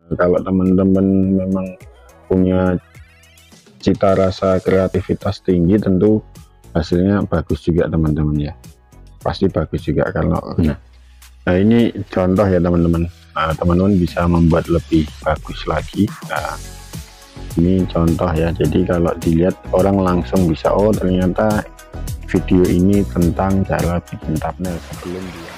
Kalau teman-teman memang punya cita rasa kreativitas tinggi, tentu hasilnya bagus juga teman-teman ya, pasti bagus juga. Kalau nah ini contoh ya teman-teman, teman-teman bisa membuat lebih bagus lagi. Nah ini contoh ya, jadi kalau dilihat orang langsung bisa, oh ternyata video ini tentang cara bikin thumbnail sebelum dia.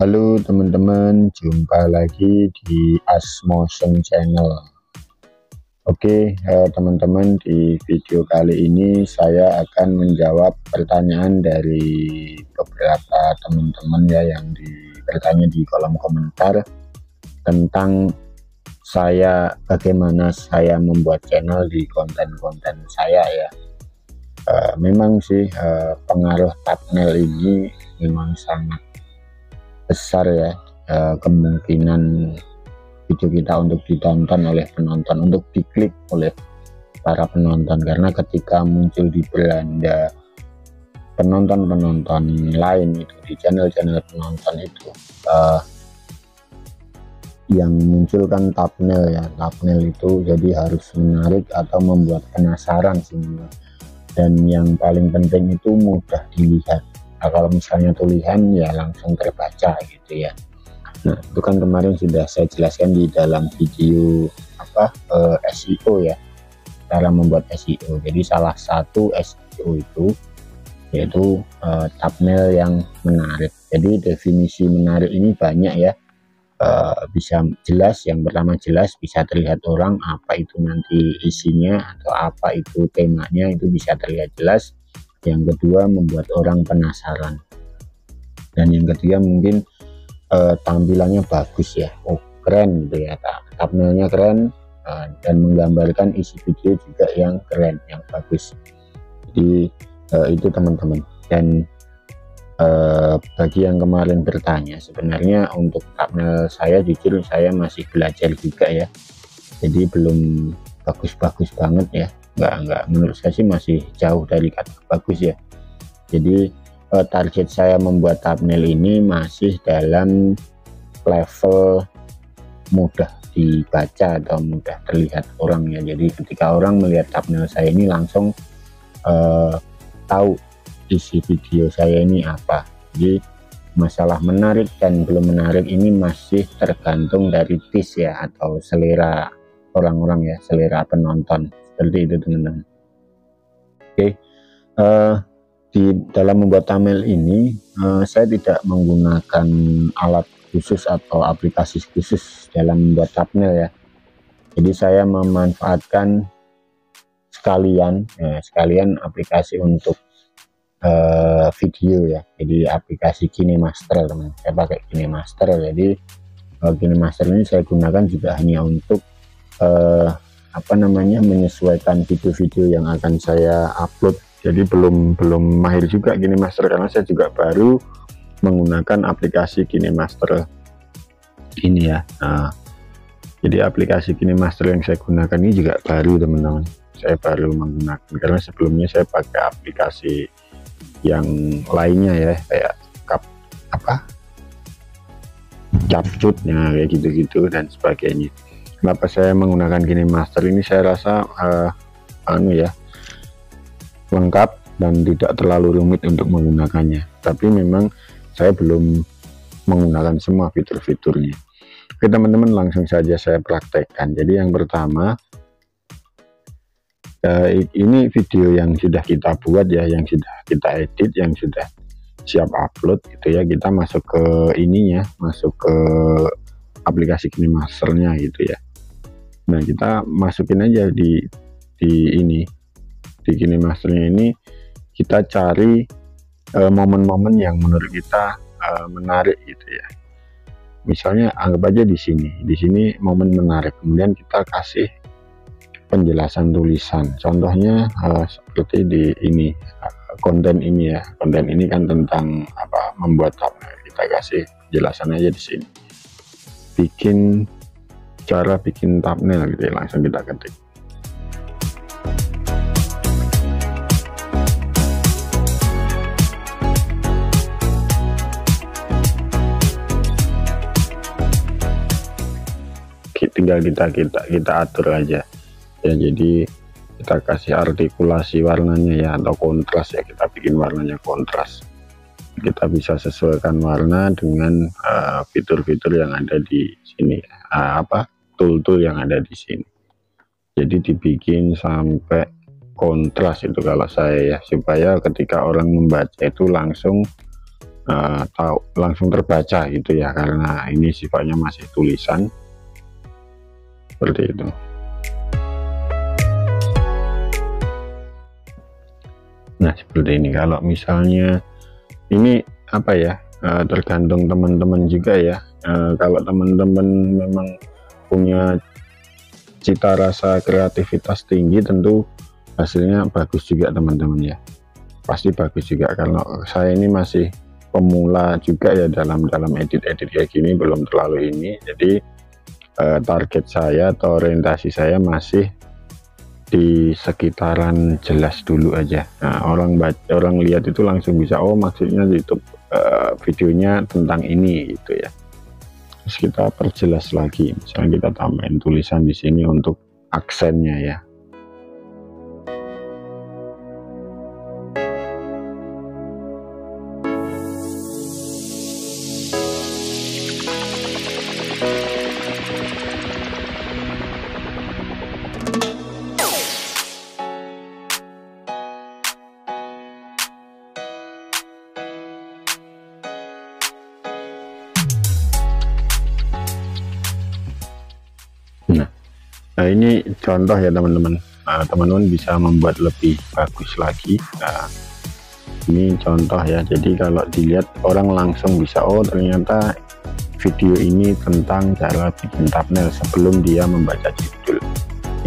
Halo teman-teman, jumpa lagi di Asmotion Channel. Oke teman-teman, di video kali ini saya akan menjawab pertanyaan dari beberapa teman-teman ya, yang bertanya di kolom komentar tentang bagaimana saya membuat channel di konten-konten saya ya. Memang sih pengaruh thumbnail ini memang sangat besar ya, kemungkinan video kita untuk ditonton oleh penonton, untuk diklik oleh para penonton, karena ketika muncul di beranda penonton-penonton lain itu, di channel-channel penonton itu, yang munculkan thumbnail ya, thumbnail itu jadi harus menarik atau membuat penasaran semua. Dan yang paling penting itu mudah dilihat. Nah, kalau misalnya tulisan ya langsung terbaca gitu ya. Nah itu kan kemarin sudah saya jelaskan di dalam video SEO ya, cara membuat SEO. Jadi salah satu SEO itu yaitu thumbnail yang menarik. Jadi definisi menarik ini banyak ya, bisa jelas, yang pertama jelas, bisa terlihat orang apa itu nanti isinya atau apa itu temanya, itu bisa terlihat jelas. Yang kedua membuat orang penasaran, dan yang ketiga mungkin tampilannya bagus ya, oh keren gitu ya, thumbnailnya keren, dan menggambarkan isi video juga yang keren, yang bagus. Jadi itu teman-teman. Dan bagi yang kemarin bertanya, sebenarnya untuk thumbnail saya jujur saya masih belajar juga ya, jadi belum bagus-bagus banget ya, enggak, menurut saya sih masih jauh dari kata bagus ya. Jadi target saya membuat thumbnail ini masih dalam level mudah dibaca atau mudah terlihat orang ya. Jadi ketika orang melihat thumbnail saya ini langsung tahu isi video saya ini apa. Jadi masalah menarik dan belum menarik ini masih tergantung dari taste ya, atau selera orang-orang ya, selera penonton, seperti itu teman-teman. Oke, di dalam membuat thumbnail ini saya tidak menggunakan alat khusus atau aplikasi khusus dalam membuat thumbnail ya. Jadi saya memanfaatkan sekalian aplikasi untuk video ya. Jadi aplikasi KineMaster teman, saya pakai KineMaster. Jadi KineMaster ini saya gunakan juga hanya untuk menyesuaikan video-video yang akan saya upload. Jadi belum mahir juga KineMaster, karena saya juga baru menggunakan aplikasi KineMaster ini ya. Jadi aplikasi KineMaster yang saya gunakan ini juga baru teman-teman, saya baru menggunakan, karena sebelumnya saya pakai aplikasi yang lainnya ya, kayak Capcutnya kayak gitu-gitu dan sebagainya. Kenapa saya menggunakan KineMaster ini? Saya rasa lengkap dan tidak terlalu rumit untuk menggunakannya, tapi memang saya belum menggunakan semua fitur-fiturnya. Oke teman-teman, langsung saja saya praktekkan. Jadi yang pertama, ini video yang sudah kita buat ya, yang sudah kita edit, yang sudah siap upload gitu ya. Kita masuk ke ininya, masuk ke aplikasi KineMasternya gitu ya. Nah kita masukin aja di KineMasternya ini, kita cari momen-momen yang menurut kita menarik gitu ya. Misalnya anggap aja di sini momen menarik, kemudian kita kasih penjelasan tulisan. Contohnya seperti di ini, konten ini ya. Konten ini kan tentang membuat thumbnail. Kita kasih penjelasan aja di sini. Bikin cara bikin thumbnail gitu ya, langsung kita ketik. Tinggal kita atur aja ya, jadi kita kasih artikulasi warnanya ya, atau kontras ya, kita bikin warnanya kontras. Kita bisa sesuaikan warna dengan fitur-fitur yang ada di sini, tool-tool yang ada di sini. Jadi dibikin sampai kontras itu kalau saya ya, supaya ketika orang membaca itu langsung langsung terbaca gitu ya, karena ini sifatnya masih tulisan seperti itu. Nah seperti ini. Kalau misalnya ini apa ya, tergantung teman-teman juga ya. Kalau teman-teman memang punya cita rasa kreativitas tinggi, tentu hasilnya bagus juga teman-teman ya, pasti bagus juga. Kalau saya ini masih pemula juga ya dalam edit kayak gini, belum terlalu ini, jadi target saya atau orientasi saya masih di sekitaran jelas dulu aja. Nah, orang lihat itu langsung bisa, oh maksudnya YouTube videonya tentang ini gitu ya. Terus kita perjelas lagi, misalnya kita tambahin tulisan di sini untuk aksennya ya. Nah ini contoh ya teman-teman. Teman-teman bisa membuat lebih bagus lagi. Nah ini contoh ya, jadi kalau dilihat orang langsung bisa, oh ternyata video ini tentang cara bikin thumbnail sebelum dia membaca judul.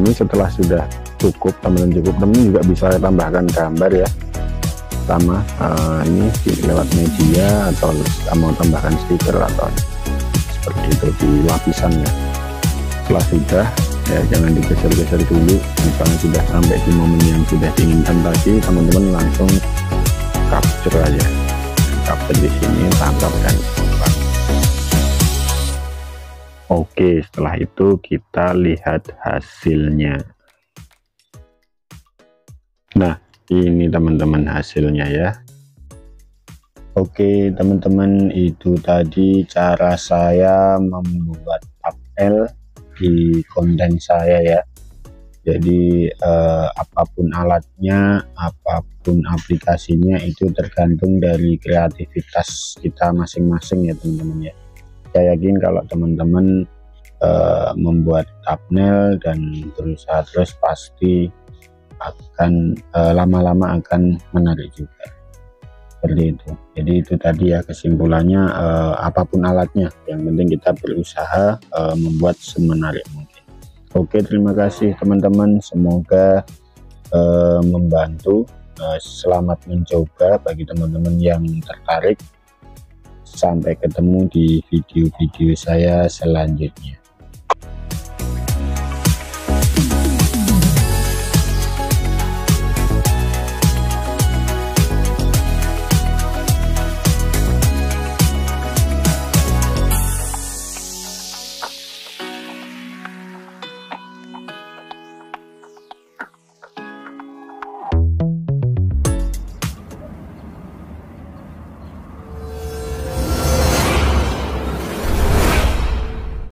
Ini setelah sudah cukup teman-teman, teman juga bisa tambahkan gambar ya, sama ini lewat media, atau mau tambahkan stiker atau seperti itu di lapisannya. Setelah sudah ya, jangan digeser-geser dulu. Misalnya sudah sampai di momen yang sudah diinginkan tadi, teman-teman langsung capture aja, capture di sini, tangkap dan simpan. Oke, setelah itu kita lihat hasilnya. Nah ini teman-teman hasilnya ya. Oke teman-teman, itu tadi cara saya membuat thumbnail di konten saya ya. Jadi apapun alatnya, apapun aplikasinya, itu tergantung dari kreativitas kita masing-masing ya teman-teman ya. Saya yakin kalau teman-teman membuat thumbnail dan berusaha terus, pasti akan lama-lama akan menarik juga. Seperti itu. Jadi itu tadi ya kesimpulannya, apapun alatnya, yang penting kita berusaha membuat semenarik mungkin. Oke, terima kasih teman-teman, semoga membantu. Selamat mencoba bagi teman-teman yang tertarik. Sampai ketemu di video-video saya selanjutnya.